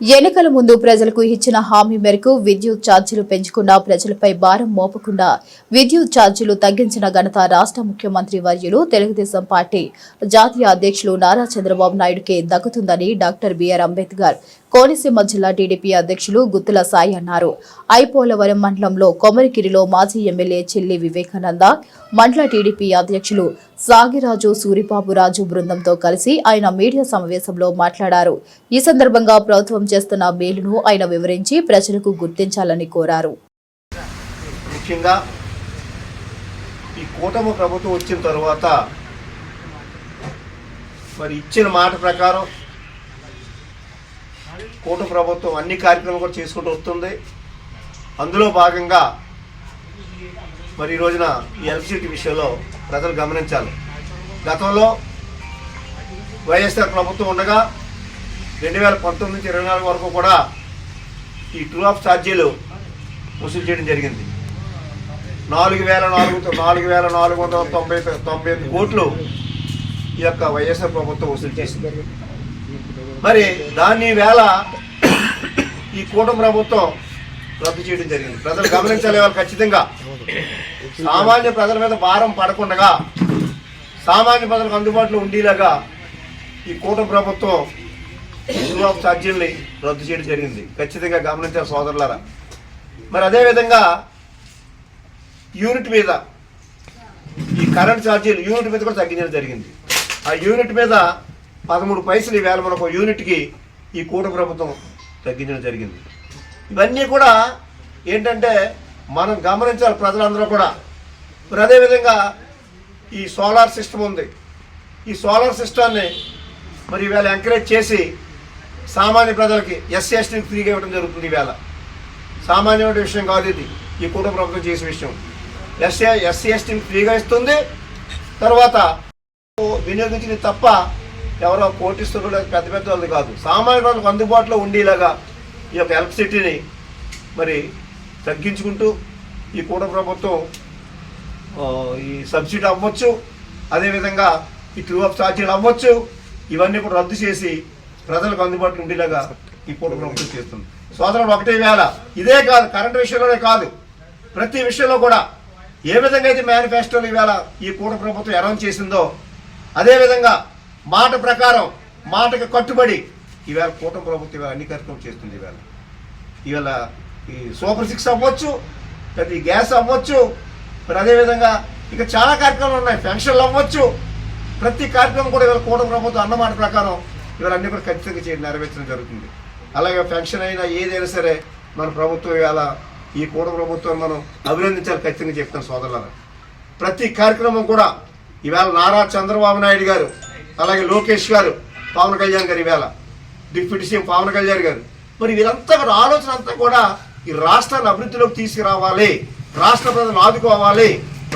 ఎన్నికల ముందు ప్రజలకు ఇచ్చిన హామీ మేరకు విద్యుత్ ఛార్జీలు పెంచకుండా ప్రజలపై భారం మోపకుండా విద్యుత్ ఛార్జీలు తగ్గించిన ఘనత రాష్ట్ర ముఖ్యమంత్రి వర్యులు తెలుగుదేశం పార్టీ జాతీయ అధ్యక్షులు నారా చంద్రబాబు నాయుడుకే దక్కుతుందని డాక్టర్ బిఆర్ అంబేద్కర్ కోనసీమ జిల్లా టీడీపీ అధ్యక్షులు గుత్తుల సాయి అన్నారు. ఐపోలవరం మండలంలో కొమరికిరిలో మాజీ ఎమ్మెల్యే చెల్లి వివేకానంద, మండల టీడీపీ అధ్యక్షులు సాగిరాజు సూరిబాబురాజు బృందంతో కలిసి ఆయన మీడియా సమావేశంలో మాట్లాడారు. ఈ సందర్భంగా ప్రభుత్వం చేస్తున్న మేలును ఆయన వివరించి ప్రజలకు గుర్తించాలని కోరారు. ముఖ్యంగా ఈ కూటమి ప్రభుత్వం వచ్చిన తర్వాత మరి ఇచ్చిన మాట ప్రకారం కూటమి ప్రభుత్వం అన్ని కార్యక్రమాలు కూడా చేసుకుంటూ వస్తుంది. అందులో భాగంగా మరి ఈ రోజున ఈ ఎలక్ట్రిసిటీ విషయంలో ప్రజలు గమనించాలి. గతంలో వైఎస్ఆర్ ప్రభుత్వం ఉండగా 2019 నుంచి 24 వరకు కూడా ఈ ట్రూ ఆఫ్ ఛార్జీలు వసూలు చేయడం జరిగింది. 4,499 కోట్లు ఈ యొక్క వైఎస్ఆర్ ప్రభుత్వం వసూలు చేసింది. మరి దాన్ని వేళ ఈ కూటమి ప్రభుత్వం రద్దు చేయడం జరిగింది. ప్రజలు గమనించాలి. వాళ్ళు ఖచ్చితంగా సామాన్య ప్రజల మీద భారం పడకుండా సామాన్య ప్రజలకు అందుబాటులో ఉండేలాగా ఈ కూటమి ప్రభుత్వం ట్రూ ఆఫ్ ఛార్జీల్ని రద్దు చేయడం జరిగింది. ఖచ్చితంగా గమనించాలి సోదరులారా. మరి అదేవిధంగా యూనిట్ మీద ఈ కరెంట్ ఛార్జీలు యూనిట్ మీద కూడా తగ్గించడం జరిగింది. ఆ యూనిట్ మీద 13 పైసలు ఈవేళ మనకు యూనిట్కి ఈ కూటమి ప్రభుత్వం తగ్గించడం జరిగింది. ఇవన్నీ కూడా ఏంటంటే మనం గమనించాలి ప్రజలందరూ కూడా. మరి అదేవిధంగా ఈ సోలార్ సిస్టమ్ ఉంది. ఈ సోలార్ సిస్టాన్ని మరి ఈవేళ ఎంకరేజ్ చేసి సామాన్య ప్రజలకి ఎస్సీ ఎస్టీకి ఫ్రీగా ఇవ్వడం జరుగుతుంది. ఈవేళ సామాన్యమైన విషయం కాదు ఇది. ఈ కూటమి ప్రభుత్వం చేసే విషయం. ఎస్సీ ఎస్టీకి ఫ్రీగా ఇస్తుంది. తర్వాత వినియోగించింది తప్ప ఎవరో కోటిస్తున్నారు లేదా పెద్ద పెద్ద వాళ్ళది కాదు. సామాన్య ప్రజలకు అందుబాటులో ఉండేలాగా ఈ యొక్క ఎలక్ట్రిసిటీని మరి తగ్గించుకుంటూ ఈ కూటమి ప్రభుత్వం ఈ సబ్సిడీ అవ్వచ్చు, అదేవిధంగా ఈ ట్రూ ఆఫ్ ఛార్జీలు అవ్వచ్చు, ఇవన్నీ కూడా రద్దు చేసి ప్రజలకు అందుబాటులో ఉండేలాగా ఈ కూటమి ప్రభుత్వం చేస్తుంది. సోదరుడు ఒకటే వేళ ఇదే కాదు, కరెంటు విషయంలోనే కాదు, ప్రతి విషయంలో కూడా ఏ విధంగా అయితే మేనిఫెస్టోలు ఈవేళ ఈ కూటమి ప్రభుత్వం అనౌన్స్ చేసిందో అదేవిధంగా మాట ప్రకారం మాటకు కట్టుబడి ఈవేళ కూటమి ప్రభుత్వం ఇవాళ అన్ని కార్యక్రమాలు చేస్తుంది. ఇవాళ ఈ సూపర్ 6 అవ్వచ్చు, ప్రతి గ్యాస్ అవ్వచ్చు, మరి అదేవిధంగా ఇక చాలా కార్యక్రమాలు ఉన్నాయి, పెన్షన్లు అవ్వచ్చు. ప్రతి కార్యక్రమం కూడా ఇవాళ కూటమి ప్రభుత్వం అన్నమాట ప్రకారం ఇవాళ అన్ని కూడా ఖచ్చితంగా నెరవేర్చడం జరుగుతుంది. అలాగే పెన్షన్ అయినా ఏదైనా సరే మన ప్రభుత్వం ఇవాళ ఈ కూటమి ప్రభుత్వం మనం అభినందించాలి ఖచ్చితంగా చెప్తాను సోదరులారా. ప్రతి కార్యక్రమం కూడా ఇవాళ నారా చంద్రబాబు నాయుడు గారు, అలాగే లోకేష్ గారు, పవన్ కళ్యాణ్ గారు, ఈవేళ డిప్యూటీ సీఎం పవన్ కళ్యాణ్ గారు, మరి వీరంతా కూడా ఆలోచన అంతా కూడా ఈ రాష్ట్రాన్ని అభివృద్ధిలోకి తీసుకురావాలి, రాష్ట్ర ప్రజలను ఆదుకోవాలి,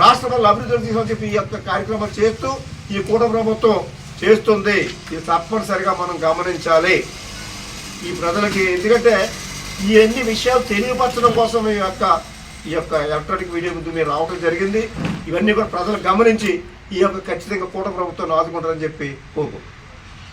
రాష్ట్ర ప్రజలు అభివృద్ధిలోకి తీసుకొని చెప్పి ఈ యొక్క కార్యక్రమాలు చేస్తూ ఈ కూటమి ప్రభుత్వం చేస్తుంది. ఇది తప్పనిసరిగా మనం గమనించాలి ఈ ప్రజలకి. ఎందుకంటే ఈ అన్ని విషయాలు తెలియపరచడం కోసం ఈ యొక్క ఎలక్ట్రానిక్ మీడియా ముందు మీరు రావడం జరిగింది. ఇవన్నీ కూడా ప్రజలు గమనించి ఈ యొక్క ఖచ్చితంగా కూటమి ప్రభుత్వాన్ని ఆదుకుంటారని చెప్పి కోరుకుంటున్నాను.